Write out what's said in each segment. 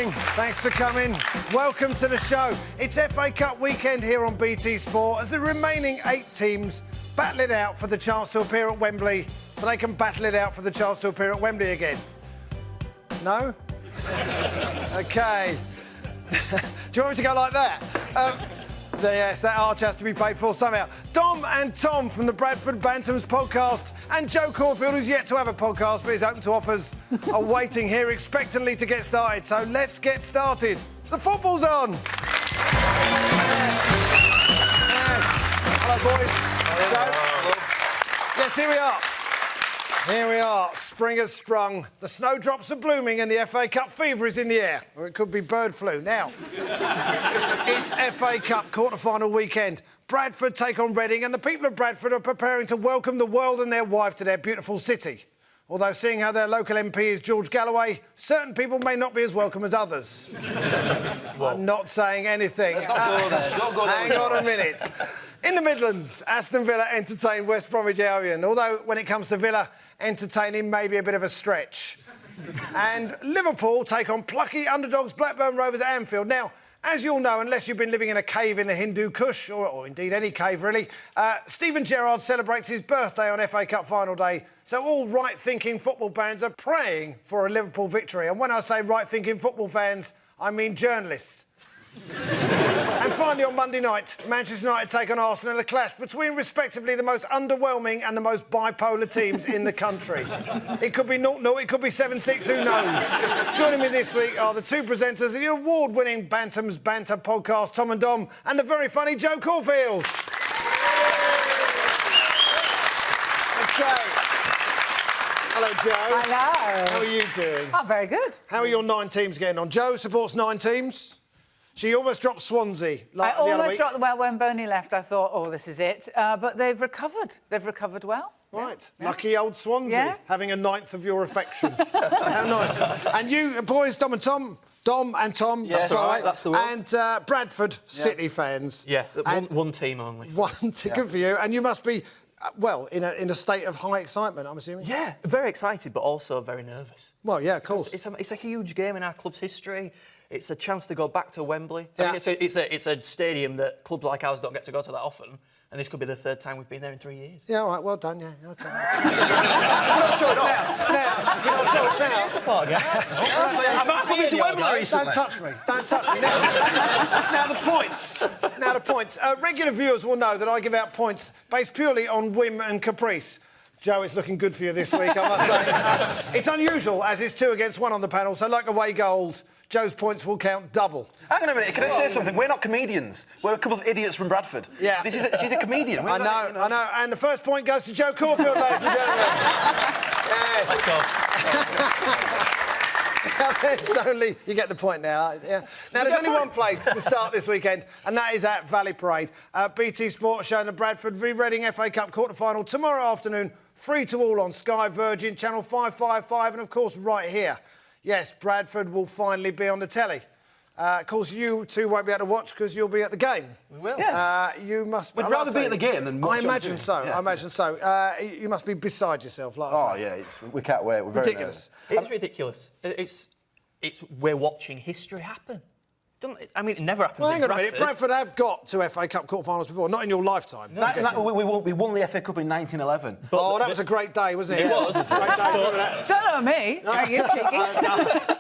morning. Thanks for coming. Welcome to the show. It's FA Cup weekend here on BT Sport as the remaining 8 teams battle it out for the chance to appear at Wembley so they can battle it out for the chance to appear at Wembley again. No? OK. Do you want me to go like that? Yes, that arch has to be paid for somehow. Dom and Tom from the Bradford Bantams podcast and Jo Caulfield, who's yet to have a podcast but is open to offers, are waiting here expectantly to get started. So let's get started. The football's on. Yes. Hello, boys. Hello. Yes, here we are. Here we are. Spring has sprung. The snowdrops are blooming and the FA Cup fever is in the air. Or it could be bird flu. Now, it's FA Cup quarter-final weekend. Bradford take on Reading and the people of Bradford are preparing to welcome the world and their wife to their beautiful city. Although seeing how their local MP is George Galloway, certain people may not be as welcome as others. I'm not saying anything. Let's not go there. Don't go there. Hang on a minute. In the Midlands, Aston Villa entertain West Bromwich Albion, although when it comes to Villa, entertaining may be a bit of a stretch. And Liverpool take on plucky underdogs Blackburn Rovers at Anfield. Now, as you all know, unless you've been living in a cave in the Hindu Kush, or indeed any cave really, Steven Gerrard celebrates his birthday on FA Cup final day. So all right-thinking football fans are praying for a Liverpool victory. And when I say right-thinking football fans, I mean journalists. And finally, on Monday night, Manchester United take on Arsenal in a clash between, respectively, the most underwhelming and the most bipolar teams in the country. It could be 0-0, it could be 7-6, who knows? Joining me this week are the two presenters of the award-winning Bantams Banter podcast, Tom and Dom, and the very funny Jo Caulfield. OK. Hello, Jo. Hello. How are you doing? Oh, very good. How are your 9 teams getting on? Jo supports 9 teams. She almost dropped Swansea I the other almost week. dropped them. Well, when Burnley left, I thought, oh, this is it. But they've recovered. They've recovered well. Right. Yeah. Lucky old Swansea, yeah. having a 9th of your affection. How nice. And you, boys, Dom and Tom. Dom and Tom. Yes, that's right. That's the one. And Bradford City fans. Yeah, one team only. Good for you. And you must be, well, in a state of high excitement, I'm assuming? Yeah, very excited, but also very nervous. Well, yeah, of course. It's a huge game in our club's history. It's a chance to go back to Wembley. Yeah. I mean, it's a stadium that clubs like ours don't get to go to that often, and this could be the 3rd time we've been there in 3 years. Yeah, all right, well done, yeah, OK. You're not showing off. Now, you're not showing now. You support again, Arsenal. I've actually been to Wembley recently. Don't touch me. Don't touch me. Now the points. Regular viewers will know that I give out points based purely on whim and caprice. Jo, it's looking good for you this week, I must say. It's unusual, as it's 2 against 1 on the panel, so like away goals, Jo's points will count double. Hang on a minute, can I say something? We're not comedians. We're a couple of idiots from Bradford. Yeah. She's a comedian. I know. And the first point goes to Jo Caulfield, ladies and gentlemen. Yes. Let's go. There's only... You get the point now. Yeah. Now, there's only one place to start this weekend, and that is at Valley Parade. BT Sport showing the Bradford v Reading FA Cup quarter-final tomorrow afternoon, free to all on Sky, Virgin, Channel 555, and, of course, right here. Yes, Bradford will finally be on the telly. Of course, you two won't be able to watch because you'll be at the game. We will. Yeah. You must... We'd rather be at the game than watch. I imagine so. Yeah. I imagine so. You must be beside yourself, like I say. Yeah, we can't wait. We're very ridiculous. It's ridiculous. We're watching history happen. I mean, it never happens. Well, hang on in a minute. Bradford have got to FA Cup quarter-finals before, not in your lifetime. We won the FA Cup in 1911. Oh, that was a great day, wasn't it? It was. A great day. Remember that? Don't know me. Are you cheeky?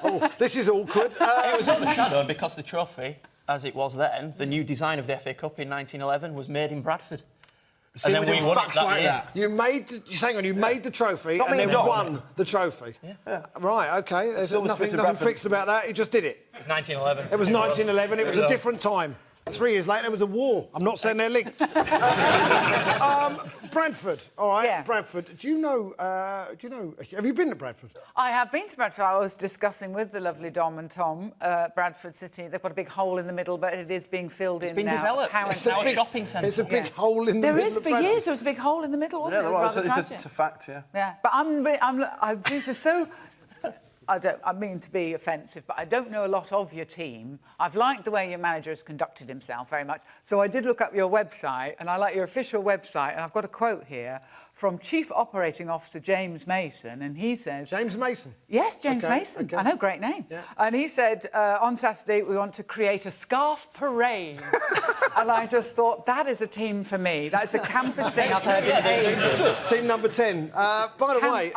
Oh, this is awkward. It was overshadowed because the trophy, as it was then, the new design of the FA Cup in 1911 was made in Bradford. See, and then we won facts like that. You made the trophy and then won the trophy. Yeah. Right, OK. There's nothing fixed about that. He just did it. 1911. It was 1911. It was a different time. 3 years later, there was a war. I'm not saying they're linked. Bradford, all right? Yeah. Bradford. Do you know... Have you been to Bradford? I have been to Bradford. I was discussing with the lovely Dom and Tom, Bradford City. They've got a big hole in the middle, but it is being filled in now. It's been developed. It's now a shopping centre. It's a big hole in the middle. There is, of for Bradford. years, there was a big hole in the middle, wasn't it? It was rather tragic. It's a fact, yeah. Yeah, but this is so... I mean to be offensive, but I don't know a lot of your team. I've liked the way your manager has conducted himself very much. So I did look up your website, and I like your official website, and I've got a quote here from Chief Operating Officer James Mason, and he says... James Mason? Yes, James Mason. I know, great name. Yeah. And he said, on Saturday, we want to create a scarf parade. And I just thought, that is a team for me. That's the campest thing I've heard in ages. Team number 10. By the way,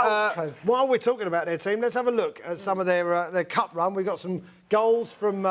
while we're talking about their team, let's have a look at some of their cup run. We've got some goals from...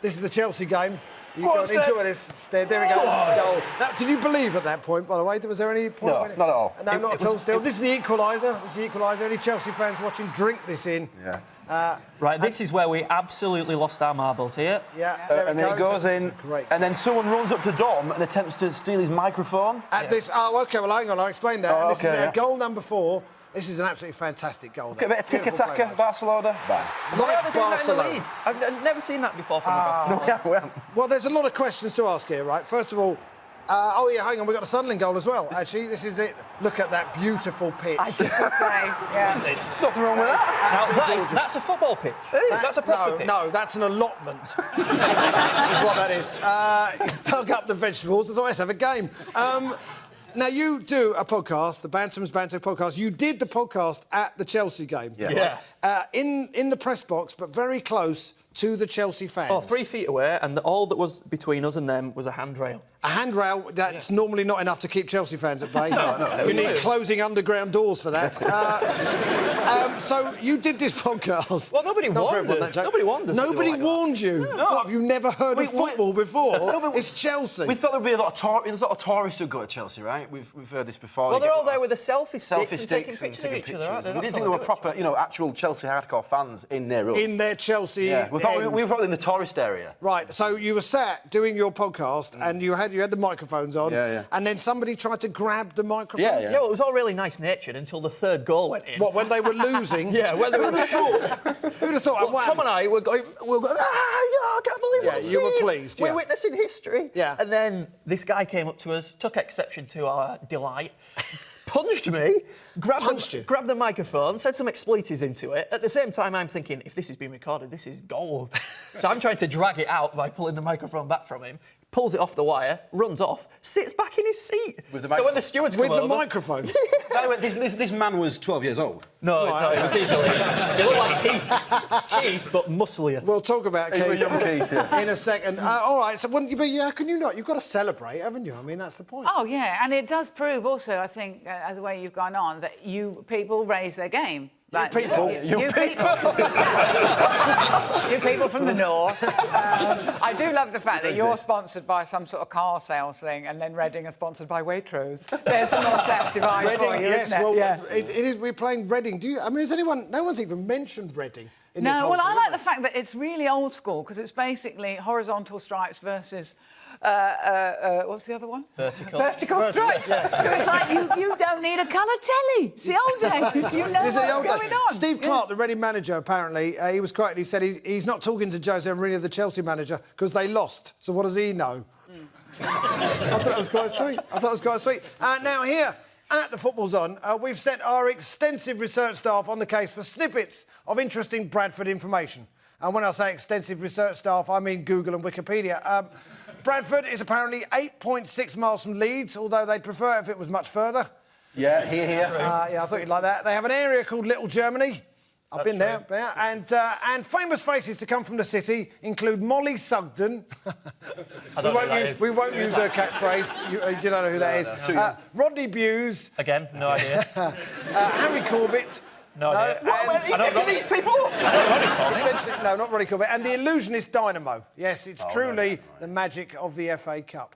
this is the Chelsea game. You got into this instead. There we go. Goal. Did you believe at that point, by the way? Was there any point? No, not at all. No, not at all still. This is the equaliser. Any Chelsea fans watching, drink this in. Yeah. Right, this is where we absolutely lost our marbles here. Yeah. And then it goes in, and then someone runs up to Dom and attempts to steal his microphone. OK, well, hang on, I'll explain that. Oh, this is goal number 4. This is an absolutely fantastic goal. Okay, a bit of tiki-taka, Barcelona. Why are they doing that in the league? I've never seen that before from a Well, there's a lot of questions to ask here, right? First of all, hang on, we've got a Sunderland goal as well, actually. This is it. Look at that beautiful pitch. I just got to say, Nothing wrong with that. Now, that's a football pitch. That's a proper pitch. No, that's an allotment. Is what that is. Dug up the vegetables. I thought, let's have a game. Now, you do a podcast, the Bantams Banter podcast. You did the podcast at the Chelsea game. Yeah. In the press box, but very close to the Chelsea fans. Oh, 3 feet away, and all that was between us and them was a handrail. A handrail, that's normally not enough to keep Chelsea fans at bay. No. You need closing underground doors for that. So you did this podcast. Well, nobody warned us. Nobody warned us. Nobody warned you? No. What, have you never heard of football before? It's Chelsea. We thought there'd be a lot of tourists who go to Chelsea, right? We've heard this before. Well, they're all there with the selfie sticks and taking pictures of each other, aren't they? We didn't think there were proper, actual Chelsea hardcore fans in their room. In their Chelsea. Yeah, we were probably in the tourist area. Right, so you were sat doing your podcast and you had the microphones on, and then somebody tried to grab the microphone. Yeah, well, it was all really nice-natured until the third goal went in. What, when they were losing? Yeah, when they were... Who'd have thought? Well, Tom and I were going, I can't believe what I've you were seen. pleased, We're witnessing history. Yeah. And then this guy came up to us, took exception to our delight, punched me, grabbed the microphone, said some expletives into it. At the same time, I'm thinking, if this is being recorded, this is gold. So I'm trying to drag it out by pulling the microphone back from him. Pulls it off the wire, runs off, sits back in his seat. So when the stewards come over... With the microphone? By the way, this man was 12 years old. No, it was easily. He looked like Keith, but musclier. We'll talk about Keith, young Keith in a second. All right, so wouldn't you be... How can you not? You've got to celebrate, haven't you? I mean, that's the point. Oh, yeah, and it does prove also, I think, as the way you've gone on, that you people raise their game. Like, You people from the north. I do love the fact that you're sponsored by some sort of car sales thing, and then Reading are sponsored by Waitrose. There's a north-south divide for you, yes, isn't it? Well, it is. We're playing Reading. Has anyone? No one's even mentioned Reading. No, well, I like the fact that it's really old school because it's basically horizontal stripes versus. What's the other one? Vertical stripes. So it's like you don't need a colour telly. It's the old days. You know what's going on. Steve Clarke, the Reading manager, apparently, he was quoted. He said he's not talking to Jose Mourinho, the Chelsea manager, because they lost. So what does he know? I thought it was quite sweet. Now here at the Football's On, we've set our extensive research staff on the case for snippets of interesting Bradford information. And when I say extensive research staff, I mean Google and Wikipedia. Bradford is apparently 8.6 miles from Leeds, although they'd prefer if it was much further. Yeah, here. I thought you'd like that. They have an area called Little Germany. I've been there. And famous faces to come from the city include Molly Sugden. We won't use her catchphrase. You don't know who that is. Rodney Bewes. Again, no idea. Harry Corbett. No idea. These people? No, not Rodney Corbett. And the illusionist Dynamo. Yes, it's truly the magic of the FA Cup.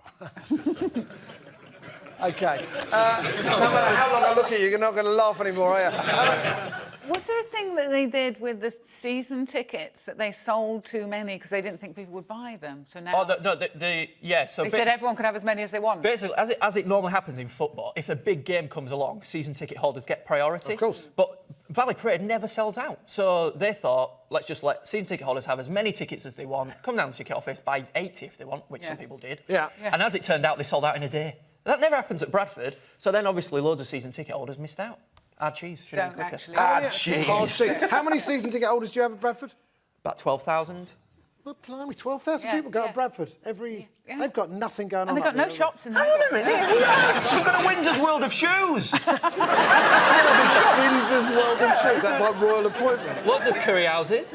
OK. No matter how long I look at you, you're not going to laugh anymore, are you? Was there a thing that they did with the season tickets that they sold too many because they didn't think people would buy them? So now... So they said everyone could have as many as they want. Basically, as it normally happens in football, if a big game comes along, season ticket holders get priority. Of course. But Valley Parade never sells out. So they thought, let's just let season ticket holders have as many tickets as they want, come down to the ticket office, buy 80 if they want, which some people did. Yeah. And as it turned out, they sold out in a day. That never happens at Bradford. So then, obviously, loads of season ticket holders missed out. Add cheese. Should have Don't been quicker. actually. Add cheese. Oh, see. How many season ticket holders do you have at Bradford? About 12,000. Well, blimey, 12,000 Yeah, people go yeah. to Bradford every... Yeah. They've got nothing going on And they've up got no there. shops in the Hang on a minute. We've got a Windsor's World of Shoes. Windsor's World of Shoes, that by royal appointment. Lots of curry houses.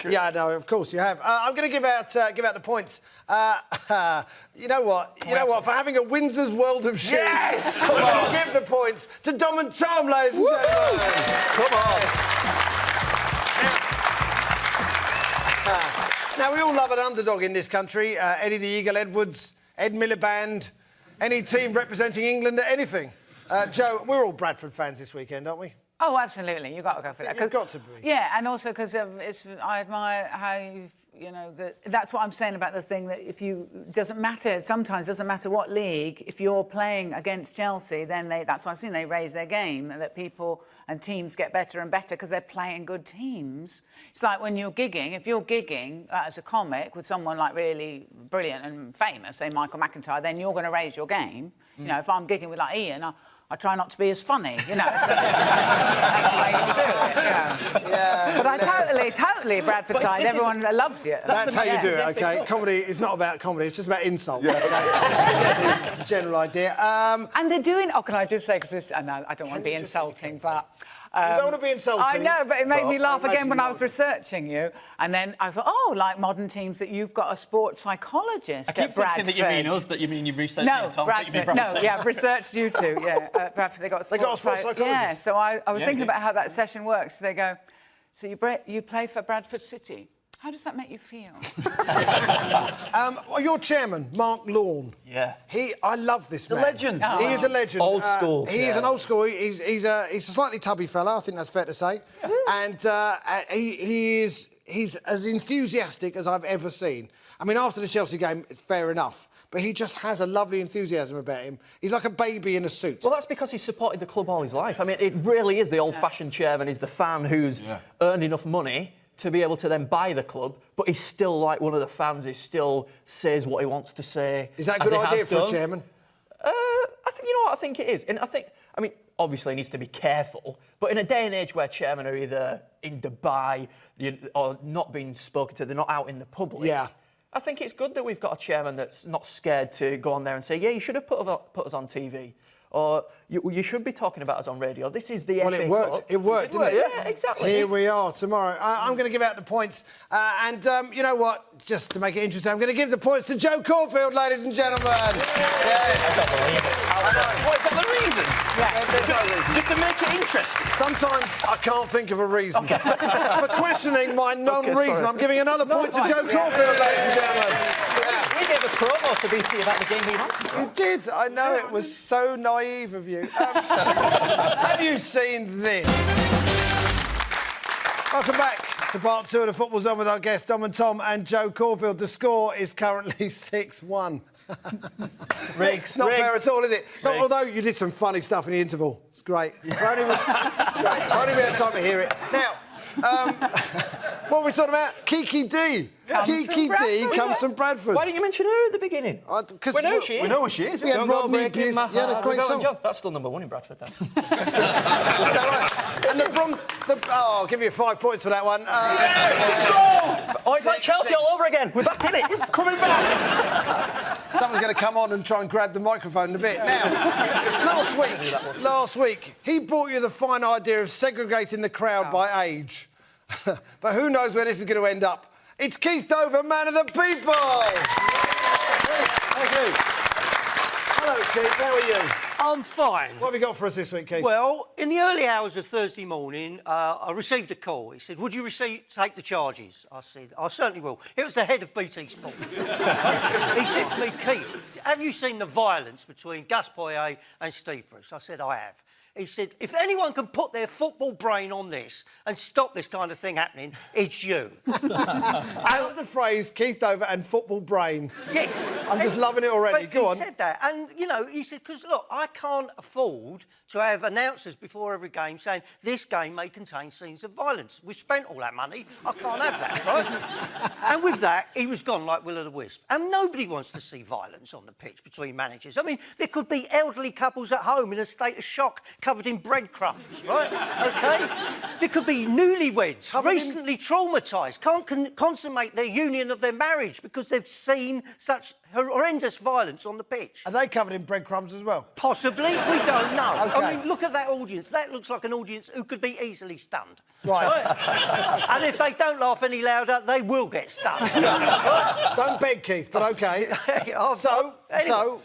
Yeah, no, of course you have. I'm going to give out the points. You know what? For having a Windsor's World of Shoes, Yes! I'm going to give the points to Dom and Tom, ladies and gentlemen. Come on. Now, we all love an underdog in this country. Eddie the Eagle Edwards, Ed Miliband, any team representing England, anything. Joe, we're all Bradford fans this weekend, aren't we? Oh, absolutely. You've got to go for that. You've got to be. Yeah, and also because I admire how you've, that's what I'm saying about the thing that doesn't matter, sometimes doesn't matter what league, if you're playing against Chelsea, then that's what I've seen, they raise their game, that people and teams get better and better because they're playing good teams. It's like when you're gigging, if you're gigging as a comic with someone like really brilliant and famous, say Michael McIntyre, then you're going to raise your game. You know, if I'm gigging with like Ian, I try not to be as funny, So that's the way you do it, yeah. But I totally Bradford But side, this is- everyone loves you. That's how you do it, yes, OK? they do. Comedy is not about comedy, it's just about insult. Yeah. General idea. And they're doing... Oh, can I just say, because I don't want to be insulting, but... You don't want to be insulting. I know, but it made me laugh I again when imagine I was researching you. And then I thought, like modern teams, that you've got a sports psychologist I keep at Bradford. thinking that you mean us, that you mean you've researched me No, and Tom. Bradford. No, yeah, I've researched you two, yeah. At Bradford, they got a sports psychologist. Yeah, so I was Yeah, thinking yeah. about how that session works. So they go, so you play for Bradford City. How does that make you feel? Well, your chairman, Mark Lawn. Yeah. I love this man. legend. He is a legend. Old school. He is an old school. He's a slightly tubby fella, I think that's fair to say. And he's as enthusiastic as I've ever seen. I mean, after the Chelsea game, fair enough. But he just has a lovely enthusiasm about him. He's like a baby in a suit. Well, that's because he's supported the club all his life. I mean, it really is the old-fashioned chairman. He's the fan who's earned enough money to be able to then buy the club, but he's still like one of the fans. He still says what he wants to say. Is that a good idea for a chairman? I think, you know what, I think it is. And I mean, obviously he needs to be careful, but in a day and age where chairmen are either in Dubai or not being spoken to, they're not out in the public. Yeah. I think it's good that we've got a chairman that's not scared to go on there and say, yeah, you should have put us on TV. Or you should be talking about us on radio. This is the Well, FA it worked. Cup. It worked, didn't it? Yeah, exactly. Here we are tomorrow. I'm going to give out the points. And you know what? Just to make it interesting, I'm going to give the points to Jo Caulfield, ladies and gentlemen. Yes. I don't believe it. What, is that the reason? Just to make it interesting. Sometimes I can't think of a reason. For questioning my non-reason, I'm giving another point to Jo Caulfield, ladies and gentlemen. We gave a promo to BT about the game being on tomorrow. You did. I know it was so naive of you. Have you seen this? Welcome back to part 2 of the Football Zone with our guests Dom and Tom and Jo Caulfield. The score is currently 6-1. It's not fair at all, is it? No, although you did some funny stuff in the interval. It's great. If only we had time to hear it. Now, what were we talking about? Kiki D. Kiki D comes from Bradford. Why didn't you mention her at the beginning? Because We know who she is. We know who she is. We had Don't go Rodney breaking Abuse. my Yeah, the heart. great Dover and song. Jo. That's still number 1 in Bradford, then. Is that right? And I'll give you 5 points for that one. Oh, it's like Chelsea all over again. We're back in it. Coming back. Someone's going to come on and try and grab the microphone in a bit. Now, last week, he brought you the fine idea of segregating the crowd by age. But who knows where this is going to end up? It's Keith Dover, man of the people. Thank you. Hello, Keith. How are you? I'm fine. What have you got for us this week, Keith? Well, in the early hours of Thursday morning, I received a call. He said, would you take the charges? I said, I certainly will. It was the head of BT Sport. He said to me, Keith, have you seen the violence between Gus Poyet and Steve Bruce? I said, I have. He said, if anyone can put their football brain on this and stop this kind of thing happening, it's you. I love the phrase Keith Dover and football brain. Yes. I'm just loving it already. But Go on. He said that. And, you know, he said, because, look, I can't afford to have announcers before every game saying this game may contain scenes of violence. We've spent all that money. I can't have that, right? And with that, he was gone like will-o'-the-wisp. And nobody wants to see violence on the pitch between managers. I mean, there could be elderly couples at home in a state of shock, covered in breadcrumbs, right? OK? There could be newlyweds, recently traumatised, can't consummate their union of their marriage because they've seen such horrendous violence on the pitch. Are they covered in breadcrumbs as well? Possibly, we don't know. Okay. I mean, look at that audience. That looks like an audience who could be easily stunned. Right. And if they don't laugh any louder, they will get stunned. Don't beg, Keith, but OK. So,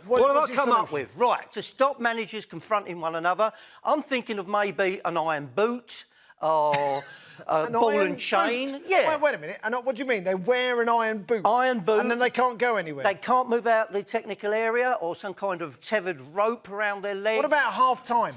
what have I come up with? Right, to stop managers confronting one another, I'm thinking of maybe an iron boot or a ball and chain. Boot? Yeah. Wait a minute. And what do you mean? They wear an iron boot? Iron boot. And then they can't go anywhere? They can't move out the technical area or some kind of tethered rope around their leg. What about half-time?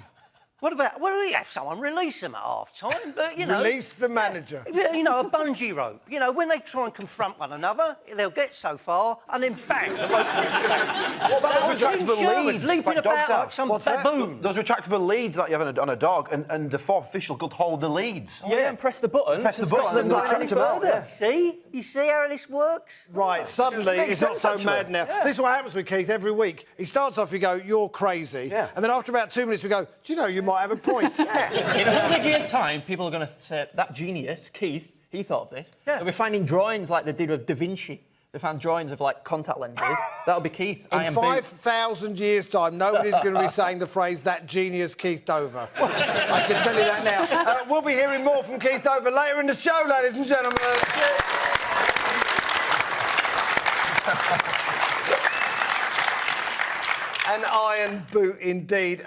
What about... Well, we have someone release them at half-time, but, you know... Release the manager. You know, a bungee rope. You know, when they try and confront one another, they'll get so far, and then bang, the rope gets back. What about those retractable leads? Leaping like dogs about have? like some What's that? baboon. Those retractable leads that you have on a dog, and the fourth official could hold the leads. Yeah, and press the button. Press the to stop button them and going retract any them out, further. yeah. See? You see how this works? Right, suddenly Makes it's not sense, so actually. mad now. Yeah. This is what happens with Keith every week. He starts off, you go, you're crazy. Yeah. And then after about 2 minutes, we go, do you know, you might have a point. In 100 years' time, people are going to say, that genius, Keith, he thought of this. Yeah. They'll be finding drawings like they did with Da Vinci. They found drawings of, like, contact lenses. That'll be Keith. In Iron 5,000 years' time, nobody's going to be saying the phrase, that genius Keith Dover. I can tell you that now. We'll be hearing more from Keith Dover later in the show, ladies and gentlemen. An iron boot, indeed.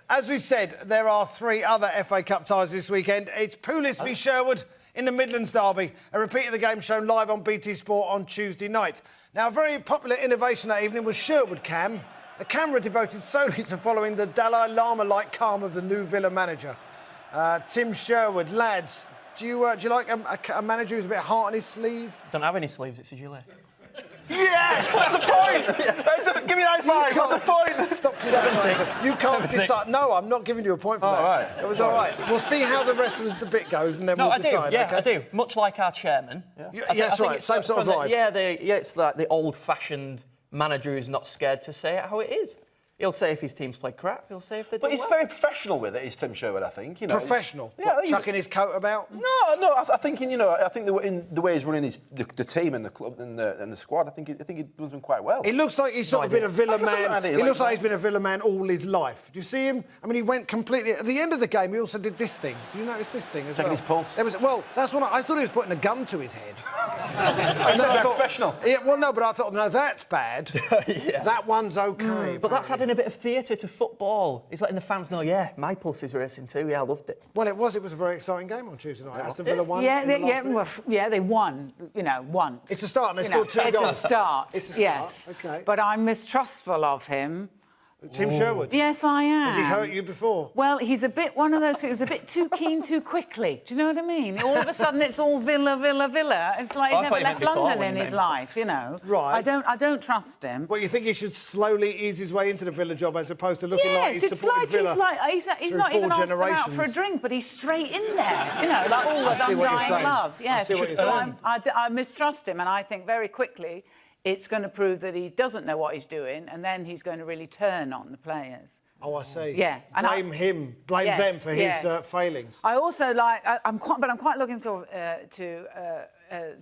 As we've said, there are 3 other FA Cup ties this weekend. It's Pulis v Sherwood in the Midlands derby. A repeat of the game shown live on BT Sport on Tuesday night. Now, a very popular innovation that evening was Sherwood Cam, a camera devoted solely to following the Dalai Lama-like calm of the new Villa manager. Tim Sherwood, lads, do you like a manager who's a bit of heart on his sleeve? Don't have any sleeves, it's a gilet. Yes! That's a point! Give me an high five! That's a point! Stop. 7-6. You can't 7-6. decide. No, I'm not giving you a point for that. right. It was all right. We'll see how the rest of the bit goes, and then No, we'll I do. decide. Yeah, okay? I do. Much like our chairman. Yes, right. it's Same sort of from vibe. It's like the old-fashioned manager who's not scared to say it how it is. He'll say if his team's played crap. He'll say if they do But he's well. very professional with it, is Tim Sherwood, I think. You know. Professional. Yeah, What, he's- chucking his coat about. No, I think I think the way he's running the team and the club and the squad, I think he does them quite well. He looks like he's sort of been a Villa I've got man. some idea, He like looks like that. he's been a Villa man all his life. Do you see him? I mean, he went completely... At the end of the game, he also did this thing. Do you notice this thing as Checking well? his pulse. There was, well, that's what I thought he was putting a gun to his head. I said they're professional. Yeah, well, no, but I thought, no, that's bad. That one's OK. But that's adding a bit of theatre to football. He's letting the fans know, yeah, my pulse is racing too. Yeah, I loved it. Well, it was a very exciting game on Tuesday night. Aston Villa won. Yeah, in the last minute. they won, you know, once. It's a start, and they You know, scored 2 goals. It's a start, It's a start, yes. OK. But I'm mistrustful of him. Tim Sherwood. Yes, I am. Has he hurt you before? Well, he's a bit one of those people who's a bit too keen too quickly. Do you know what I mean? All of a sudden, it's all Villa, Villa, Villa. It's like Oh, he I never thought you left meant before London when in you his meant- life, you know. Right. I don't trust him. Well, you think he should slowly ease his way into the Villa job as opposed to looking like Yes, he's it's supported like Villa he's through not 4 even asked them out for a generations. drink, but he's straight in there. You know, like all I see with what you're undying saying. love. I Yes, see what you're so saying. I mistrust him, and I think very quickly it's going to prove that he doesn't know what he's doing, and then he's going to really turn on the players. Oh, I see. Yeah, and Blame him. Blame Yes, them for yes. his failings. I also like. I'm quite looking to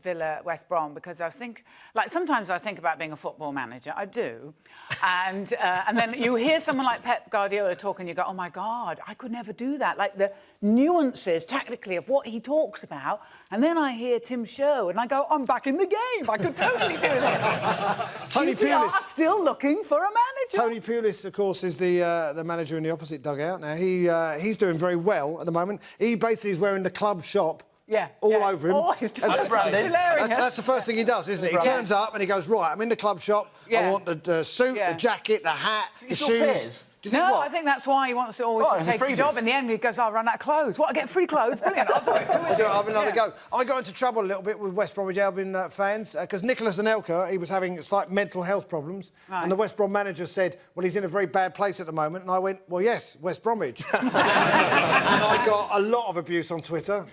Villa West Brom because I think, like, sometimes I think about being a football manager. I do, and then you hear someone like Pep Guardiola talk, and you go, "Oh my God, I could never do that." Like the nuances tactically of what he talks about, and then I hear Tim Sherwood, and I go, "I'm back in the game. I could totally do this." Tony We are Pulis. still looking for a manager. Tony Pulis, of course, is the manager in the opposite dugout. Now, he's doing very well at the moment. He basically is wearing the club shop all over him. Always does. That's, Hilarious. that's the first thing he does, isn't it? He turns up and he goes, right, I'm in the club shop. I Yeah. want the suit, Yeah. the jacket, the hat, the still shoes. pays? Do you think No, what? I think that's why he wants to always take a job. In the end, he goes, I'll run out of clothes. What, I get free clothes? Brilliant, I'll do it. I'll have another go. I got into trouble a little bit with West Bromwich Albion fans because Nicholas Anelka, he was having slight mental health problems, and the West Brom manager said, well, he's in a very bad place at the moment, and I went, well, yes, West Bromwich. And I got a lot of abuse on Twitter,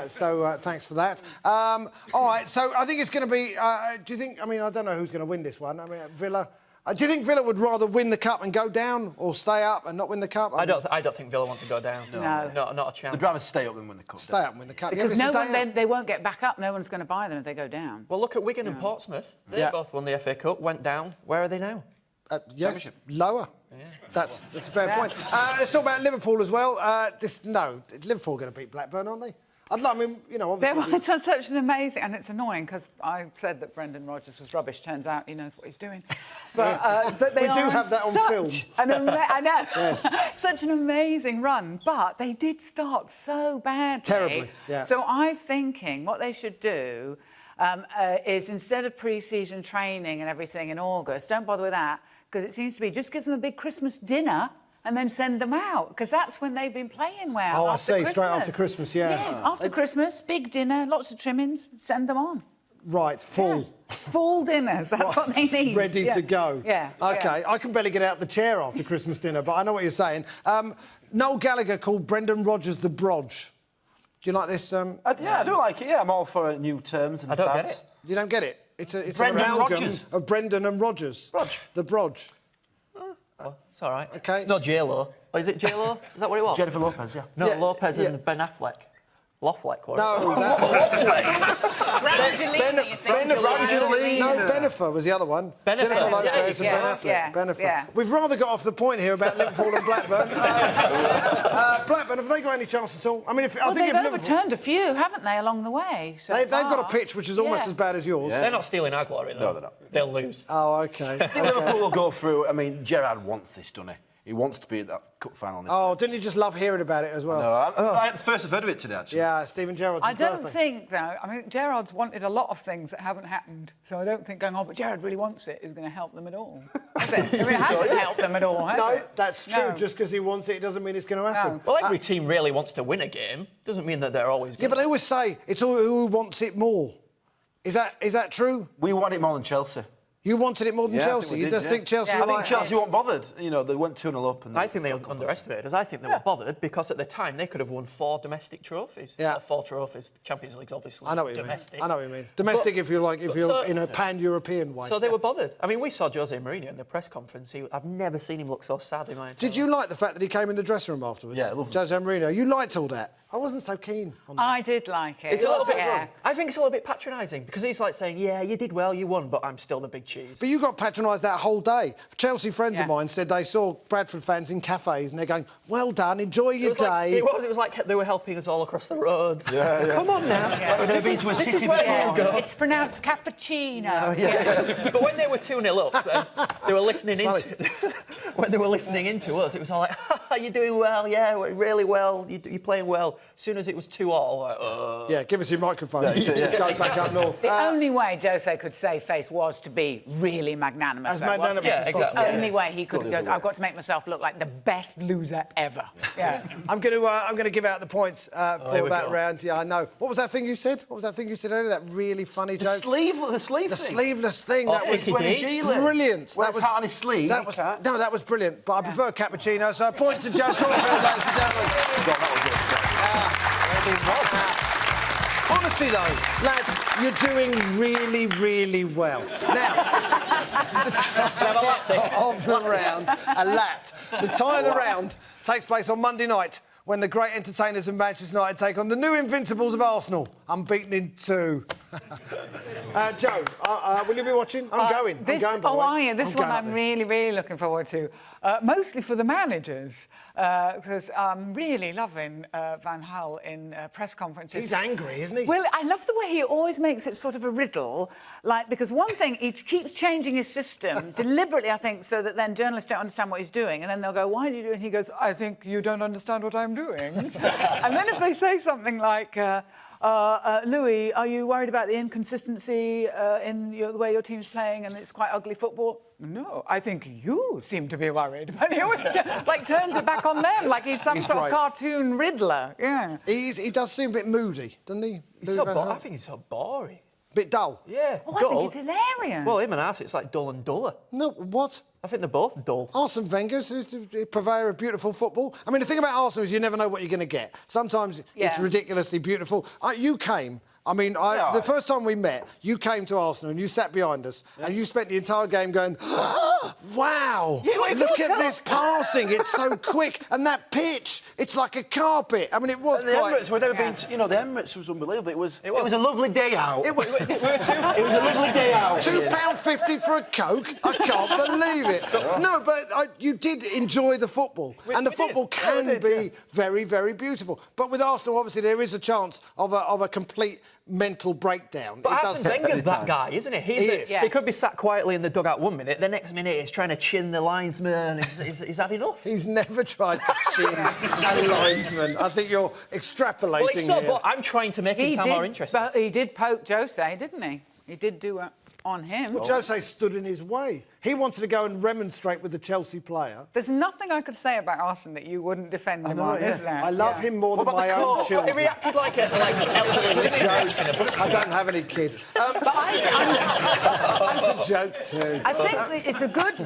so thanks for that. All right, so I think it's going to be... do you think... I mean, I don't know who's going to win this one. I mean, Villa... do you think Villa would rather win the cup and go down, or stay up and not win the cup? I don't think Villa want to go down. No. Not a chance. They'd rather stay up than win the cup. Stay up and win the cup. Because they won't get back up. No one's going to buy them if they go down. Well, look at Wigan and Portsmouth. They both won the FA Cup, went down. Where are they now? Yes, lower. Yeah. That's a fair point. Let's talk about Liverpool as well. Liverpool are going to beat Blackburn, aren't they? I mean, you know, obviously... It's such an amazing... And it's annoying, because I said that Brendan Rodgers was rubbish. Turns out he knows what he's doing. But they we do have that on film. I know. Yes. Such an amazing run. But they did start so badly. Terribly, yeah. So I'm thinking what they should do is, instead of pre-season training and everything in August, don't bother with that, because it seems to be just give them a big Christmas dinner and then send them out, because that's when they've been playing well. Oh, I after see, Christmas. straight after Christmas, yeah. Yeah, after Christmas, big dinner, lots of trimmings, send them on. Right, full. Yeah. Full dinners, that's what they need. Ready to go. Yeah. OK, I can barely get out the chair after Christmas dinner, but I know what you're saying. Noel Gallagher called Brendan Rodgers the Brodge. Do you like this? Yeah, I do like it, yeah. I'm all for new terms and I don't fads. get it. You don't get it? It's an Brendan amalgam Rodgers. of Brendan and Rodgers. Brodge. The Brodge. It's all right. OK. It's not J-Lo. Oh, is it J-Lo? Is that what it was? Jennifer Lopez, yeah. No, Yeah, Lopez yeah. and Ben Affleck. Loffleck, was No, Brangelina. No, Benifer was the other one. Benifer, Jennifer yeah, Lopez and yeah, Ben Affleck. yeah, Benifer. yeah. We've rather got off the point here about Liverpool and Blackburn. Blackburn, have they got any chance at all? I mean, I think They've if Liverpool... overturned a few, haven't they, along the way? They've got a pitch which is almost as bad as yours. They're not stealing our glory, though. No, they're not. They'll lose. Oh, OK. I think Liverpool will go through. I mean, Gerrard wants this, doesn't he? He wants to be at that cup final. Oh, didn't you just love hearing about it as well? No, it's the first I've heard of it today, actually. Yeah, Stephen Gerrard's I don't birthday. think, though, I mean, Gerrard's wanted a lot of things that haven't happened, so I don't think going, but Gerrard really wants it is going to help them at all. Has it? I mean, it hasn't helped them at all, has No, it? that's true. No. Just because he wants it, it doesn't mean it's going to happen. No. Well, every team really wants to win a game. Doesn't mean that they're always Yeah, good. but they always say it's who wants it more. Is that true? We want it more than Chelsea. You wanted it more than Yeah, I think Chelsea. we You did, just yeah. think Chelsea Yeah, were I think like... Chelsea weren't bothered. You know, they went 2-0 up. And I think they underestimated us. I think they were bothered because at the time they could have won 4 domestic trophies. Yeah. Or 4 trophies. Champions League's obviously I know what you domestic. mean. I know what you mean. Domestic, if you're in a pan-European way. So they were bothered. I mean, we saw Jose Mourinho in the press conference. I've never seen him look so sad in my entire Did you like the fact that he came in the dressing room afterwards? Yeah, I loved it. Jose Mourinho. You liked all that. I wasn't so keen on that. I did like it. It's a little bit yeah. wrong. I think it's a little bit patronising because he's like saying, yeah, you did well, you won, but I'm still the big cheese. But you got patronised that whole day. Chelsea friends of Yeah. mine said they saw Bradford fans in cafes and they're going, well done, enjoy your day. It was like they were helping us all across the road. Yeah, yeah. Come on now. Yeah. This is where you go. It's pronounced cappuccino. But when they were 2-0 up, they were listening when they were listening into us, it was all like, you're doing well, yeah, really well, you're playing well. As soon as it was 2-2, like, Yeah, give us your microphone. Go back up north. The only way Jose could save face was to be really magnanimous. As though, wasn't magnanimous it? as possible. The only way he could Go the go, other way. I've got to make myself look like the best loser ever. Yeah. I'm going to give out the points here for we that go. round. Yeah, I know. What was that thing you said? What was that thing you said earlier? That really funny joke? The sleeve The thing. sleeveless thing. That was Icky Dee. brilliant. Wears That was hat on his sleeve. That was no, that was brilliant. But I prefer cappuccino, so a point to Jo Caulfield, ladies and gentlemen. Honestly, though, lads, you're doing really, really well. Now, the tie of the round, a lat. The tie of the round takes place on Monday night when the great entertainers of Manchester United take on the new invincibles of Arsenal, unbeaten in 2. Joe, will you be watching? I'm going. This, I'm going, by the way. are you? This I'm one going up I'm there. really, really looking forward to. Mostly for the managers, because I'm really loving Van Gaal in press conferences. He's angry, isn't he? Well, I love the way he always makes it sort of a riddle, like, because one thing, he keeps changing his system deliberately, I think, so that then journalists don't understand what he's doing, and then they'll go, why do you do it? And he goes, I think you don't understand what I'm doing. And then if they say something like, Louis, are you worried about the inconsistency in the way your team's playing and it's quite ugly football? No, I think you seem to be worried. But he always turns it back on them, like he's some sort of cartoon Riddler. Yeah. He does seem a bit moody, doesn't he? I think he's so boring. Bit dull. Yeah. Oh, I think it's hilarious. Well, him and us, it's like dull and duller. No, what? I think they're both dull. Arsene Wenger's the purveyor of beautiful football. I mean, the thing about Arsenal is you never know what you're going to get. Sometimes it's ridiculously beautiful. You came. I mean, the first time we met, you came to Arsenal and you sat behind us and you spent the entire game going, wow, look at this passing, it's so quick. And that pitch, it's like a carpet. I mean, it was the Emirates, we've never been to, the Emirates was unbelievable. It was a lovely day out. It was a lovely day out. £2.50 for a Coke? I can't believe it. No, but you did enjoy the football. And the football can be very, very beautiful. But with Arsenal, obviously, there is a chance of a complete mental breakdown. But Arsene Wenger's that guy, isn't he? He could be sat quietly in the dugout one minute, the next minute he's trying to chin the linesman. He's had enough. He's never tried to chin a linesman. I think you're extrapolating well, it's so, here. But I'm trying to make him sound more interesting. But he did poke Jose, didn't he? He did do it on him. Well, Jose stood in his way. He wanted to go and remonstrate with the Chelsea player. There's nothing I could say about Arsene that you wouldn't defend him on, is there? I love him more than my own children. He reacted like an elderly joke. I don't have any kids. That's a joke too. I think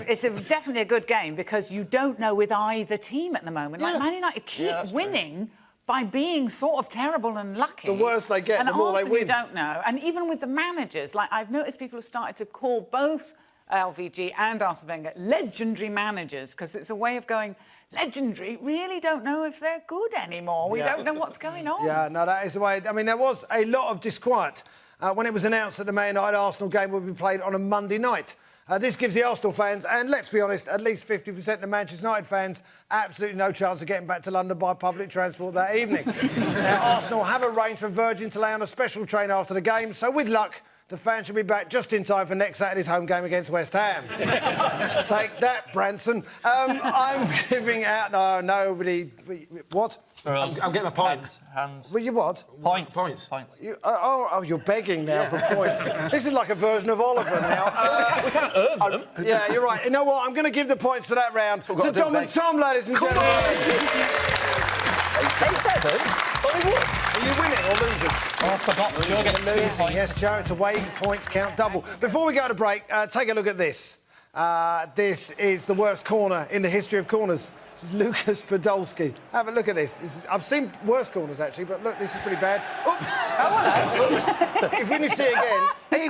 it's definitely a good game because you don't know with either team at the moment. Like Man United keep winning by being sort of terrible and lucky. The worse they get, the more they win. You don't know. And even with the managers, like I've noticed people have started to call both LVG and Arsene Wenger legendary managers because it's a way of going, legendary, really don't know if they're good anymore. We don't know what's going on. Yeah, no, that is the way. I mean, there was a lot of disquiet when it was announced that the Man United-Arsenal game would be played on a Monday night. This gives the Arsenal fans, and let's be honest, at least 50% of the Manchester United fans, absolutely no chance of getting back to London by public transport that evening. Now, Arsenal have arranged for Virgin to lay on a special train after the game, so with luck, the fans should be back just in time for next Saturday's home game against West Ham. Take that, Branson. I'm giving out... No, nobody... What? I'm getting a point. Hands. Well, you what? Points. You're begging now for points. This is like a version of Oliver now. We can't earn them. Yeah, you're right. You know what? I'm going to give the points for that round to Dom and Tom, ladies and gentlemen. 8-7? Only one. Are you winning or losing? Oh, I forgot. You're getting losing. Yes, Joe, it's away. Points count double. Before we go to break, take a look at this. This is the worst corner in the history of corners. This is Lucas Podolski. Have a look at this. I've seen worse corners, actually, but look, this is pretty bad. Oops! If we see it again... we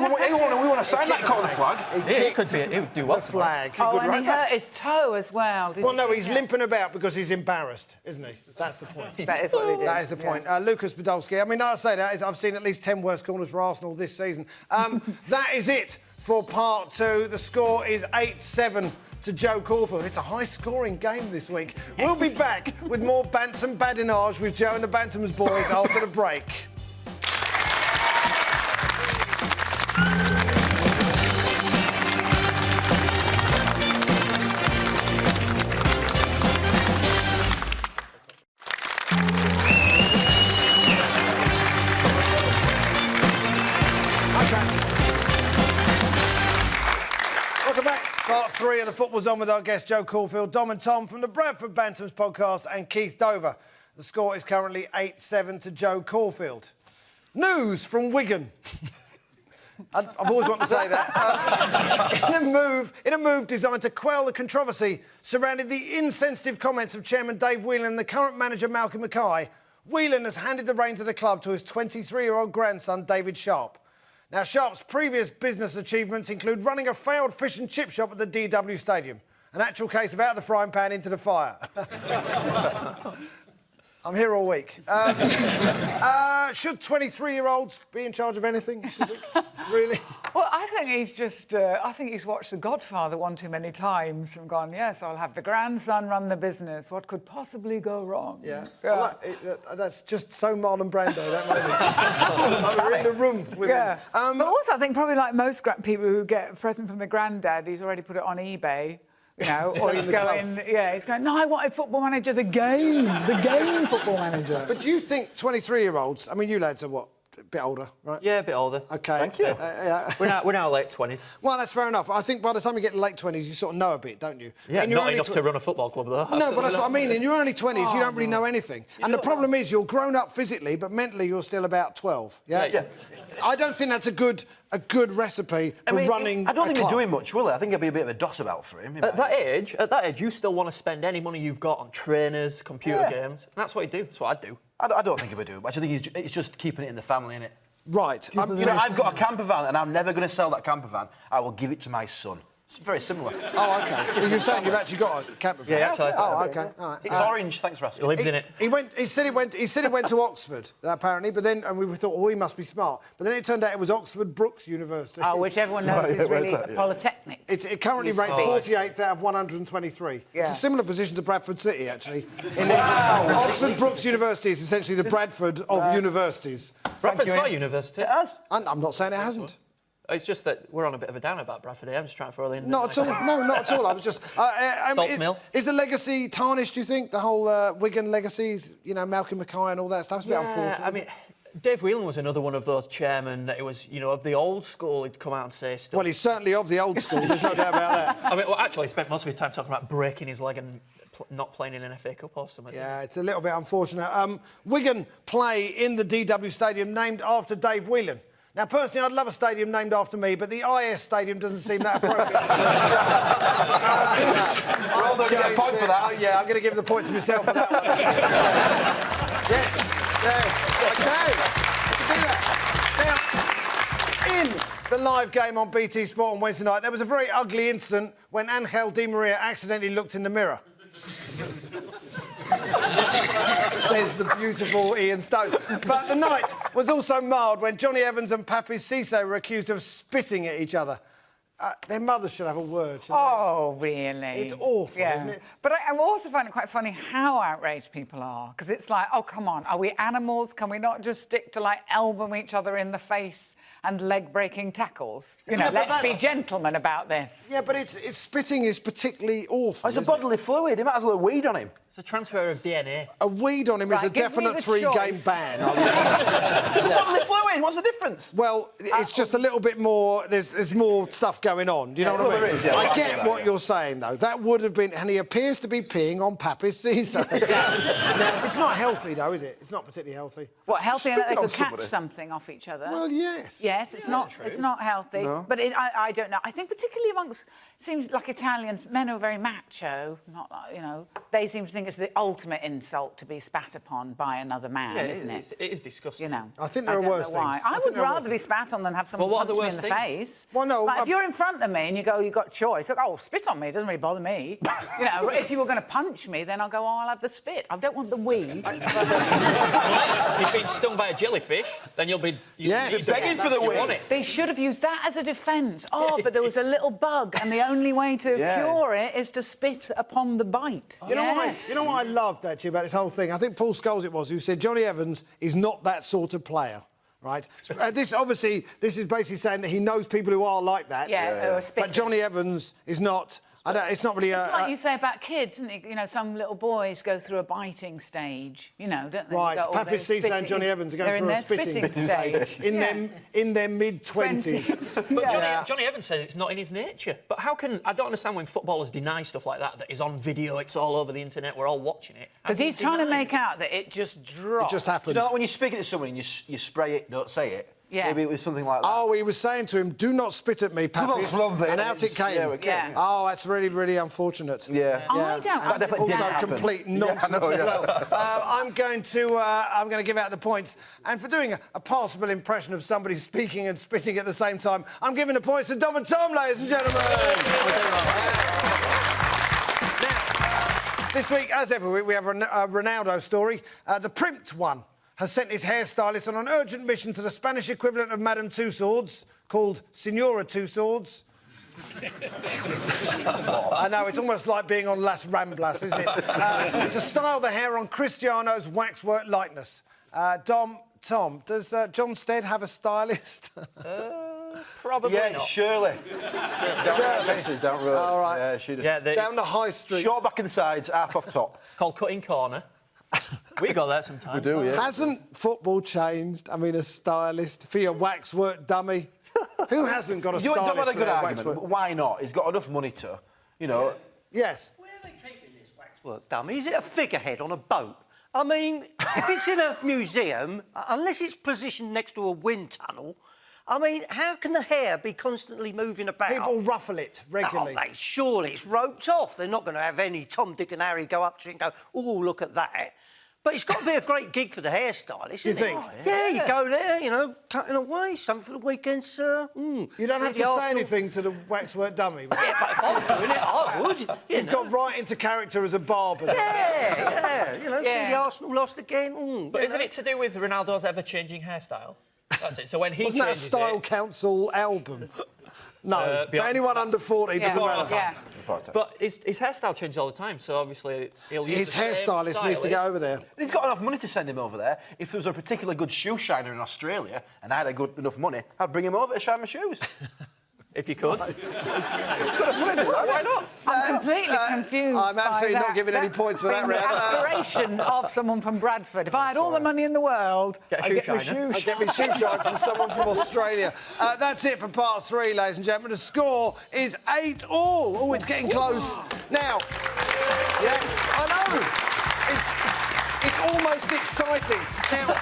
want to sign that corner flag. He would do well. The flag. Oh, and he hurt his toe as well. Well, no, he's limping about because he's embarrassed, isn't he? That's the point. That is what he did. That is the point. Lucas Podolski. I mean, I say that, I've seen at least 10 worse corners for Arsenal this season. That is it for part two. The score is 8-7 to Jo Caulfield. It's a high-scoring game this week. We'll be back with more Bants and Badinage with Joe and the Bantams boys after the break. Welcome back. Part three of the Football's On with our guest Jo Caulfield, Dom and Tom from the Bradford Bantams podcast and Keith Dover. The score is currently 8-7 to Jo Caulfield. News from Wigan. I've always wanted to say that. In a move designed to quell the controversy surrounding the insensitive comments of Chairman Dave Whelan and the current manager Malcolm Mackay, Whelan has handed the reins of the club to his 23-year-old grandson David Sharp. Now, Sharp's previous business achievements include running a failed fish and chip shop at the DW Stadium. An actual case of out of the frying pan into the fire. I'm here all week. Should 23-year-olds be in charge of anything, you think? Really? Well, I think he's just... I think he's watched The Godfather one too many times and gone, yes, I'll have the grandson run the business. What could possibly go wrong? Yeah. That's just so Marlon Brando, that moment. We're in the room with him. But also, I think probably like most people who get a present from their granddad, he's already put it on eBay. You know, or he's going, no, I wanted Football Manager, the game Football Manager. But do you think 23-year-olds, I mean, you lads are what, a bit older, right? Yeah, a bit older. OK. Thank you. Yeah. We're now late 20s. Well, that's fair enough. I think by the time you get to late 20s, you sort of know a bit, don't you? Yeah, In your not early enough to run a football club, though. No, but that's what I mean. In your early 20s, you don't really know anything. And the problem is you're grown up physically, but mentally you're still about 12. Yeah? Yeah. I don't think that's a good recipe for running I don't a think club. he'll be doing much, will he? I think it'll be a bit of a doss about for him. At that age, you still want to spend any money you've got on trainers, computer games. And that's what you do. That's what I'd do. I don't think he'll be doing much. I think it's just keeping it in the family, innit? Right. I've got a camper van and I'm never going to sell that camper van. I will give it to my son. It's very similar. Oh, OK. Well, you're saying you've actually got a camper van? Yeah, actually. Oh, OK. All right. It's orange, thanks for asking. He lives in it. He said he went to Oxford, apparently, but then we thought, oh, he must be smart. But then it turned out it was Oxford Brookes University. Oh, which everyone knows is really a polytechnic. It currently ranked 48th out of 123. Yeah. It's a similar position to Bradford City, actually. Oxford Brookes University is essentially the Bradford of universities. Bradford's got a university. It has. And I'm not saying it hasn't. It's just that we're on a bit of a down about Bradford here. I'm just trying to throw in... Not at all. No, not at all. I was just... Salts Mill. Is the legacy tarnished, do you think? The whole Wigan legacies, you know, Malcolm Mackay and all that stuff? It's a bit unfortunate. I mean, Dave Whelan was another one of those chairmen that it was, you know, of the old school, he'd come out and say stuff. Well, he's certainly of the old school, there's no doubt about that. I mean, well, actually, he spent most of his time talking about breaking his leg and not playing in an FA Cup or something. Yeah, it's a little bit unfortunate. Wigan play in the DW Stadium named after Dave Whelan. Now, personally, I'd love a stadium named after me, but the IS Stadium doesn't seem that appropriate. Well done, you get a point for that. Oh, yeah, I'm going to give the point to myself for that one. Yes, OK. I can do that. Now, in the live game on BT Sport on Wednesday night, there was a very ugly incident when Angel Di Maria accidentally looked in the mirror. Says the beautiful Ian Stone. But the night was also marred when Johnny Evans and Papi Cisse were accused of spitting at each other. Their mothers should have a word, shouldn't Oh, really? It's awful, isn't it? But I also find it quite funny how outraged people are, because it's like, oh, come on, are we animals? Can we not just stick to, like, elbowing each other in the face and leg-breaking tackles? You know, Yeah, but let's be gentlemen about this. they? Yeah, but it's spitting is particularly awful. It's a isn't it? bodily fluid. He might as well have weed on him. It's a transfer of DNA. A weed on him is Right, a give me definite the 3-game choice. ban. I would say. It's a bodily fluid. What's the difference? Well, it's just a little bit more... There's more stuff going on. Do you know what I mean? there is, yeah. I get what you're saying, though. That would have been... And he appears to be peeing on Papi Cisse. Now, it's not healthy, though, is it? It's not particularly healthy. What, healthy in that they Spitting on could catch somebody. something off each other? Well, yes. Yes, it's not healthy. No. But I don't know. I think particularly amongst... Seems like Italians, men are very macho. Not like, you know... They seem to think it's the ultimate insult to be spat upon by another man, Yeah, isn't it? It is disgusting. You know. I think there are don't worse know why. things. I I would think there are rather worse be spat on than have someone Well, what are punch the me in worst the things? face. Well, no, Like, if you're in front of me and you go, you've got choice. Look, oh, spit on me. It doesn't really bother me. You know, if you were going to punch me, then I'll go, oh, I'll have the spit. I don't want the weed. Unless you've been stung by a jellyfish, then you'll be... Yes. you'll Begging for the you win. want it. They should have used that as a defence. Oh, but there was a little bug, and the only way to cure it is to spit upon the bite. You know what I loved, actually, about this whole thing? I think Paul Scholes it was, who said Johnny Evans is not that sort of player, right? This is basically saying that he knows people who are like that. Yeah, who are spitters. But Johnny Evans is not... it's not really... It's like you say about kids, isn't it? You know, some little boys go through a biting stage, you know, don't they? Right, You go, oh, Papi they're Cisse and spitting- Johnny Evans are going they're through in a their spitting stage. in their mid-20s. But Johnny Evans says it's not in his nature. But how can... I don't understand when footballers deny stuff like that is on video, it's all over the internet, we're all watching it. Because he's trying to make out that it just dropped. It just happened. You know, like when you're speaking to someone and you spray it, don't say it. Yes. Maybe it was something like that. Oh, he was saying to him, do not spit at me, Papi. And out it came. Yeah. Oh, that's really, really unfortunate. Yeah. I don't That definitely didn't Also happen. complete nonsense as well. I'm going to give out the points. And for doing a passable impression of somebody speaking and spitting at the same time, I'm giving the points to Dom and Tom, ladies and gentlemen. Now, this week, as every week, we have a Ronaldo story. The primped one has sent his hairstylist on an urgent mission to the Spanish equivalent of Madame Two Swords, called Senora Two Swords. I know, it's almost like being on Las Ramblas, isn't it? To style the hair on Cristiano's waxwork likeness. Tom, does John Stead have a stylist? Probably Yeah, not. it's Shirley. Down road. All right. Yeah, she does. Yeah, Down the high street. Short back and sides, half off top. It's called cutting corner. We got that sometimes. We do, yeah. Hasn't football changed? I mean, a stylist for your waxwork dummy. Who hasn't got a You stylist don't have a for good their argument. waxwork? But why not? He's got enough money to, you know. Yes. Where are they keeping this waxwork dummy? Is it a figurehead on a boat? I mean, if it's in a museum, unless it's positioned next to a wind tunnel, I mean, how can the hair be constantly moving about? People ruffle it regularly. Oh, surely it's roped off. They're not going to have any Tom, Dick and Harry go up to it and go, oh, look at that. But it's got to be a great gig for the hairstylist, isn't think? it? Yeah, you go there, you know, cutting away. Something for the weekend, sir. You don't have to say anything to the waxwork dummy. Yeah, but if I was doing it, I would. You've got right into character as a barber. Yeah. You know, see the Arsenal lost again. But isn't it to do with Ronaldo's ever-changing hairstyle? That's it. So when he Wasn't that a changes Style it... Council album? No. For beyond- anyone under 40, it doesn't matter. Yeah. But his hairstyle changes all the time, so obviously he'll use His the same hairstylist needs to go stylist. over there. And he's got enough money to send him over there. If there was a particularly good shoe shiner in Australia and I had enough money, I'd bring him over to shine my shoes. If you could. Why not? I'm completely confused. I'm absolutely by not giving any points for that being the round. aspiration of someone from Bradford. If I had all the money in the world, Get a I'd shoe get my shiner. shoes. I get me shoe shine from someone from Australia. That's it for part 3, ladies and gentlemen. The score is 8-all. Oh, it's getting close. Now, yes, I know. It's almost exciting. Now,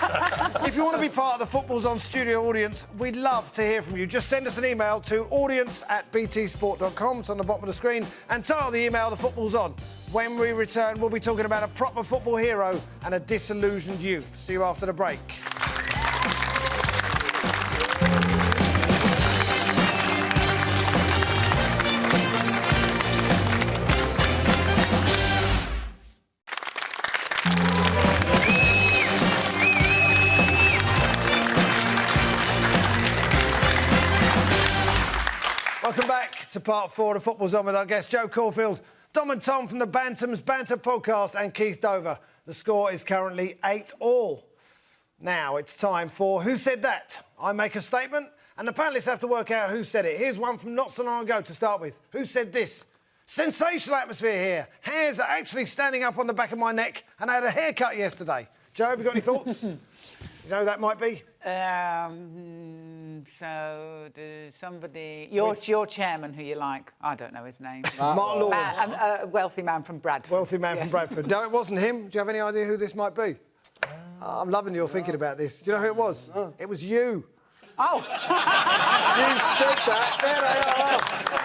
if you want to be part of the Footballs On Studio audience, we'd love to hear from you. Just send us an email to audience@btsport.com. It's on the bottom of the screen. And title the email, The Football's On. When we return, we'll be talking about a proper football hero and a disillusioned youth. See you after the break. Welcome back to part 4 of Football's On with our guests Jo Caulfield, Dom and Tom from the Bantams Banter podcast and Keith Dover. The score is currently 8-all. Now it's time for Who Said That? I make a statement and the panellists have to work out who said it. Here's one from not so long ago to start with. Who said this? Sensational atmosphere here. Hairs are actually standing up on the back of my neck and I had a haircut yesterday. Jo, have you got any thoughts? You know who that might be? Somebody... Your chairman, who you like. I don't know his name. Mark Law. A wealthy man from Bradford. Wealthy man from Bradford. No, it wasn't him. Do you have any idea who this might be? I'm loving your thinking about this. Do you know who it was? It was you. Oh. You said that. There they are.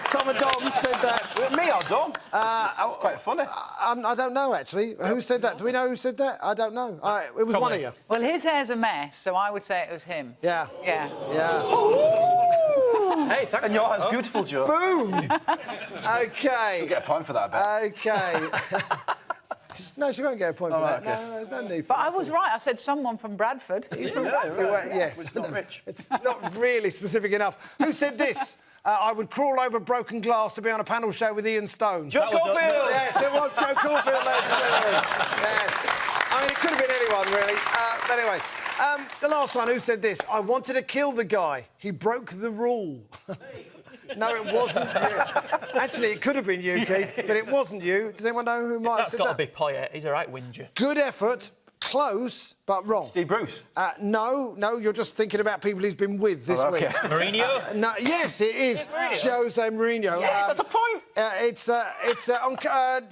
Tom and Dom said that. Me or Dom? That's quite funny. I don't know, actually. Who said that? Do we know who said that? I don't know. It was one of you. Well, his hair's a mess, so I would say it was him. Yeah. Yeah. Yeah. Hey, thanks. And your hair's beautiful, Joe. Boom! OK. You'll get a point for that, I bet. OK. No, she won't get a point for that. okay. No, there's no need for But that. I was right. I said someone from Bradford. He's from Bradford. Yes. It's not rich. It's not really specific enough. Who said this? I would crawl over broken glass to be on a panel show with Ian Stone. Jo Caulfield! Yes, it was Jo Caulfield, ladies and gentlemen. Yes. I mean, it could have been anyone, really. But anyway, the last one, who said this? I wanted to kill the guy. He broke the rule. No, it wasn't you. Actually, it could have been you, Keith, but it wasn't you. Does anyone know who might have That's said got that? to be Poyet. He's a right whinger. Good effort. Close, but wrong. Steve Bruce. No, you're just thinking about people he's been with this week. Mourinho? No, yes, it is Jose Mourinho. Yes, that's a point. It's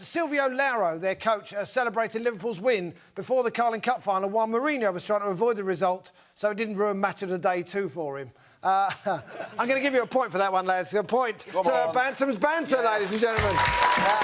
Silvio Lauro, their coach, celebrated Liverpool's win before the Carling Cup final while Mourinho was trying to avoid the result, so it didn't ruin match of the day 2 for him. I'm going to give you a point for that one, lads. A point to Bantams Banter, ladies and gentlemen. Now,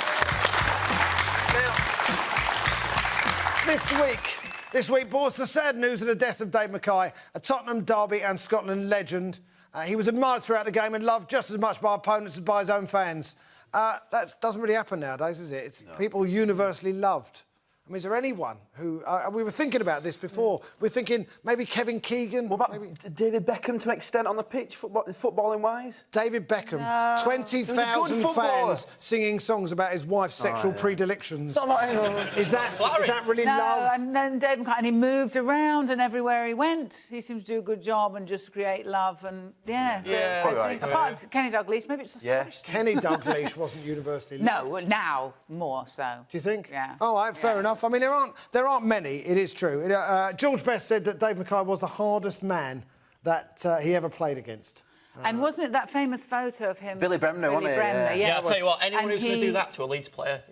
this week brought us the sad news of the death of Dave Mackay, a Tottenham, Derby and Scotland legend. He was admired throughout the game and loved just as much by opponents as by his own fans. That doesn't really happen nowadays, is it? It's people universally loved. I mean, is there anyone who... we were thinking about this before. We're thinking maybe Kevin Keegan. What about maybe David Beckham to an extent on the pitch, footballing-wise? David Beckham. No. 20,000 fans singing songs about his wife's sexual predilections. Is that really love? And then Dave McCartney, and he moved around and everywhere he went, he seems to do a good job and just create love and, it's Kenny Dalglish, maybe it's the Scottish thing. Kenny Dalglish wasn't universally loved. No, now more so. Do you think? Yeah. All right, fair enough. enough. I mean, there aren't many. It is true. George Best said that Dave Mackay was the hardest man that he ever played against. And wasn't it that famous photo of him? Billy Bremner, wasn't it? Yeah, I'll tell you what, anyone And who's going to he- do that to a Leeds player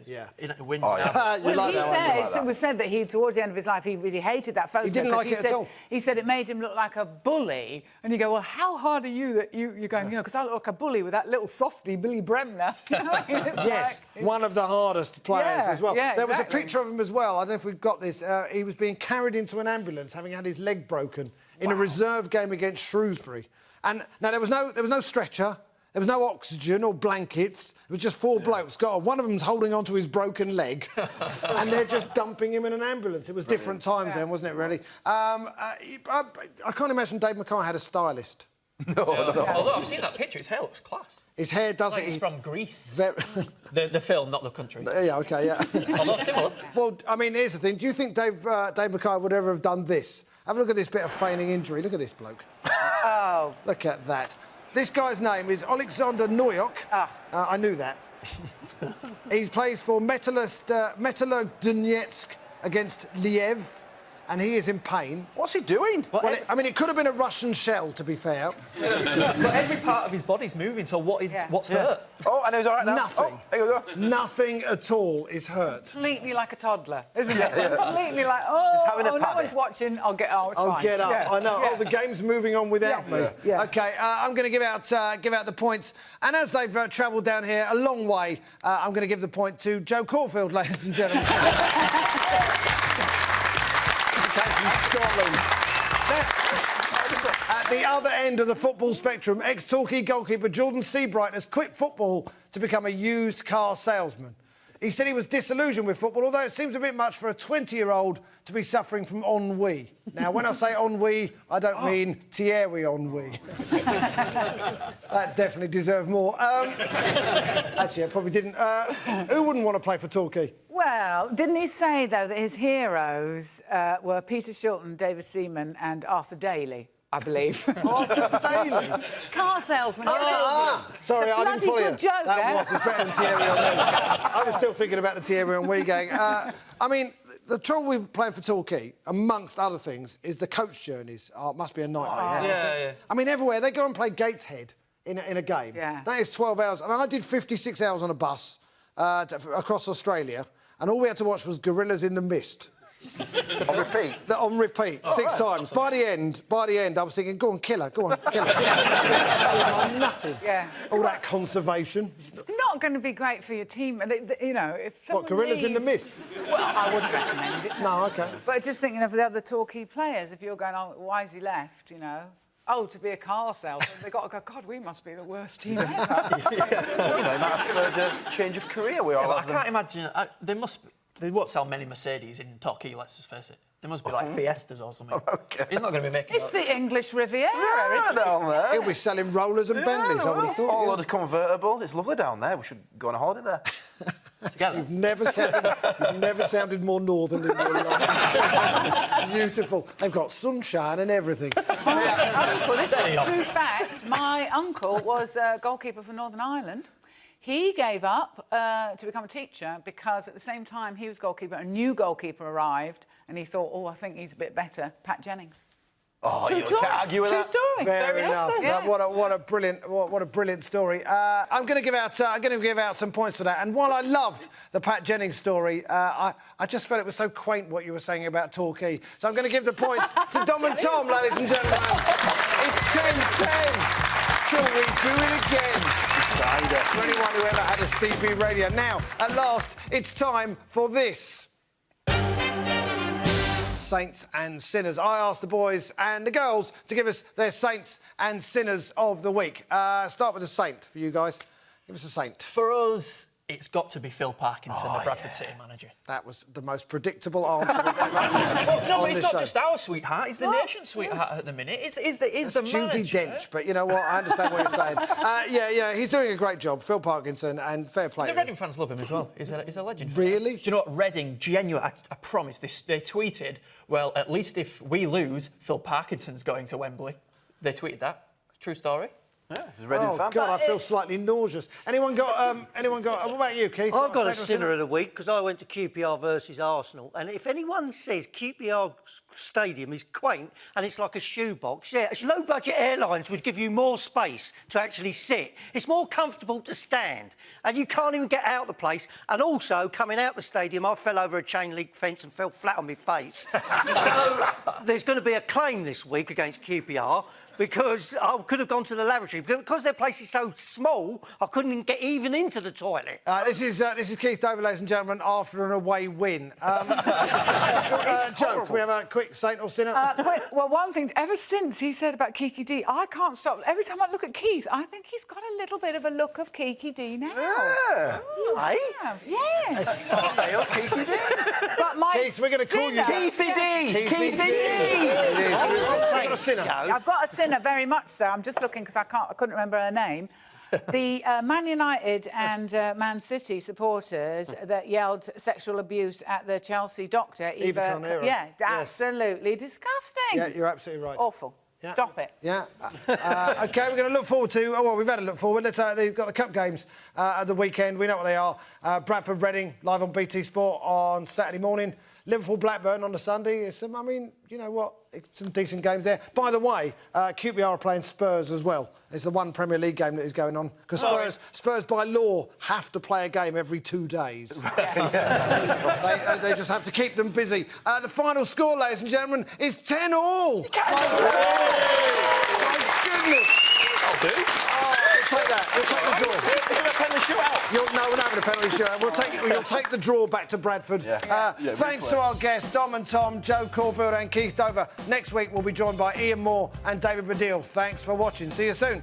wins now. It was said that towards the end of his life, he really hated that photo. He didn't 'cause like it at all. He said it made him look like a bully. And you go, well, how hard are you that you're going, because I look like a bully with that little softy, Billy Bremner. You know, it's Yes, like- one of the hardest players as well. yeah, There was a exactly. picture of him as well. I don't know if we've got this. He was being carried into an ambulance, having had his leg broken in a reserve game against Shrewsbury. And now there was no stretcher. There was no oxygen or blankets. It was just four blokes. God, one of them's holding onto his broken leg, and they're just dumping him in an ambulance. It was different times then, wasn't it? Really. I can't imagine Dave Mackay had a stylist. No. Although I've seen that picture, his hair looks class. His hair does Like it. he's from Greece. Very... The film, not the country. Yeah. Okay. Yeah. Although similar. Well, I mean, here's the thing. Do you think Dave Mackay would ever have done this? Have a look at this bit of feigning injury. Look at this bloke. Oh. Look at that. This guy's name is Alexander Noyok. I knew that. He plays for Metalurg Donetsk against Liev, and he is in pain. What's he doing? Well, it could have been a Russian shell, to be fair. But every part of his body's moving, so what's hurt? Oh, and he's all right now. Nothing. Oh, there you go. Nothing at all is hurt. Completely like a toddler, isn't it? Completely like, having a no paddy. one's watching. I'll get out. I'll get up. Yeah. I know. Yeah. Oh, the game's moving on without me. Yeah. OK, I'm going to give out the points. And as they've travelled down here a long way, I'm going to give the point to Jo Caulfield, ladies and gentlemen. From Scotland. At the other end of the football spectrum, ex-Torquay goalkeeper Jordan Seabright has quit football to become a used car salesman. He said he was disillusioned with football, although it seems a bit much for a 20-year-old to be suffering from ennui. Now, when I say ennui, I don't mean Thierry Henry. That definitely deserved more. Actually, I probably didn't. Who wouldn't want to play for Torquay? Well, didn't he say, though, that his heroes were Peter Shilton, David Seaman and Arthur Daly, I believe? Arthur Daly? Car salesman. Sorry, It's a I didn't bloody follow good you. joke That there. was it's better than Thierry Henry. I was still thinking about the Thierry Henry gang. I mean, the trouble with playing for Torquay, amongst other things, is the coach journeys. Must be a nightmare. Yeah. I mean, everywhere. They go and play Gateshead in a game. Yeah. That is 12 hours. I mean, I did 56 hours on a bus across Australia, and all we had to watch was Gorillas in the Mist. On repeat? On repeat, 6 times. By the end, I was thinking, go on, kill her, go on, kill her. I'm nutty. Yeah. All that conservation. It's not going to be great for your team. You know, if someone What, Gorillas in the leaves- Mist? Well, I wouldn't recommend it. No, OK. But just thinking of the other Torquay players, if you're going, oh, why has he left, you know? Oh, to be a car salesman. They've got to go, God, we must be the worst team ever. You know, he might have preferred a change of career. We all But I have them. can't imagine... They won't sell many Mercedes in Torquay, let's just face it. They must be like Fiestas or something. OK. He's not going to be making... It's the English Riviera, Yeah, isn't it? down there. He'll be selling rollers and Bentleys, I would have thought. All yeah. load of convertibles. It's lovely down there. We should go on a holiday there. Together. You've never sounded more northern in your life. Beautiful. They've got sunshine and everything. Uncle, this is Steady a on. true fact. My uncle was a goalkeeper for Northern Ireland. He gave up to become a teacher because at the same time he was goalkeeper, a new goalkeeper arrived and he thought, oh, I think he's a bit better, Pat Jennings. Oh, True you story. can't argue with True that. story. Fair enough. then. Yeah. What a brilliant story. I'm going to give out some points for that. And while I loved the Pat Jennings story, I just felt it was so quaint what you were saying about Torquay. So I'm going to give the points to Dom and Tom, ladies and gentlemen. It's 10-10 till we do it again. For anyone who ever had a CB radio. Now, at last, it's time for this. Saints and Sinners. I asked the boys and the girls to give us their Saints and Sinners of the week. Start with a saint for you guys. Give us a saint. For us, it's got to be Phil Parkinson, the Bradford City manager. That was the most predictable answer we've ever had. No, on but it's this not show. just our sweetheart, it's the nation's sweetheart at the minute. It's the Judy manager. Dench, but you know what? I understand what you're saying. Yeah, he's doing a great job, Phil Parkinson, and fair play. The to him. Reading fans love him as well. He's a legend. Really? Do you know what? Reading, genuine. I promise. They tweeted, well, at least if we lose, Phil Parkinson's going to Wembley. They tweeted that. True story. Yeah, he's a Reading Oh, fan. God, I feel slightly nauseous. Anyone got... What about you, Keith? I've got a sinner sinner of the week because I went to QPR versus Arsenal. And if anyone says QPR Stadium is quaint and it's like a shoebox, yeah, low-budget airlines would give you more space to actually sit. It's more comfortable to stand. And you can't even get out of the place. And also, coming out the stadium, I fell over a chain-link fence and fell flat on my face. So there's going to be a claim this week against QPR because I could have gone to the lavatory. Because their place is so small, I couldn't even get into the toilet. This is Keith Dover, ladies and gentlemen, after an away win. Joe, can we have a quick saint or sinner? Well, one thing, ever since he said about Kiki D, I can't stop. Every time I look at Keith, I think he's got a little bit of a look of Kiki D now. Yeah. Hey? Yes. Kiki D. But my Keith, we're going to call you... Keithy D. Keithy D. Oh, It is. We've got a sinner. I've got a sinner, very much so. I'm just looking because I couldn't remember her name. The Man United and Man City supporters that yelled sexual abuse at the Chelsea doctor, Eva Carnero. Yeah, Yes. absolutely disgusting. Yeah, you're absolutely right. Awful. Yeah. Stop it. Yeah. OK, we're going to look forward to... Oh, well, we've had a look forward. They've got the cup games at the weekend. We know what they are. Bradford, Reading, live on BT Sport on Saturday morning. Liverpool, Blackburn on the Sunday. I mean, you know what? It's some decent games there. By the way, QPR are playing Spurs as well. It's the one Premier League game that is going on. Because Spurs, by law, have to play a game every 2 days. They just have to keep them busy. The final score, ladies and gentlemen, is 10-all. My goodness. I'll do. We'll take that. We'll take the draw. Is it a penalty shootout? No, we're not having a penalty shootout. You'll take the draw back to Bradford. Thanks to our guests, Dom and Tom, Jo Caulfield and Keith Dover. Next week, we'll be joined by Ian Moore and David Baddiel. Thanks for watching. See you soon.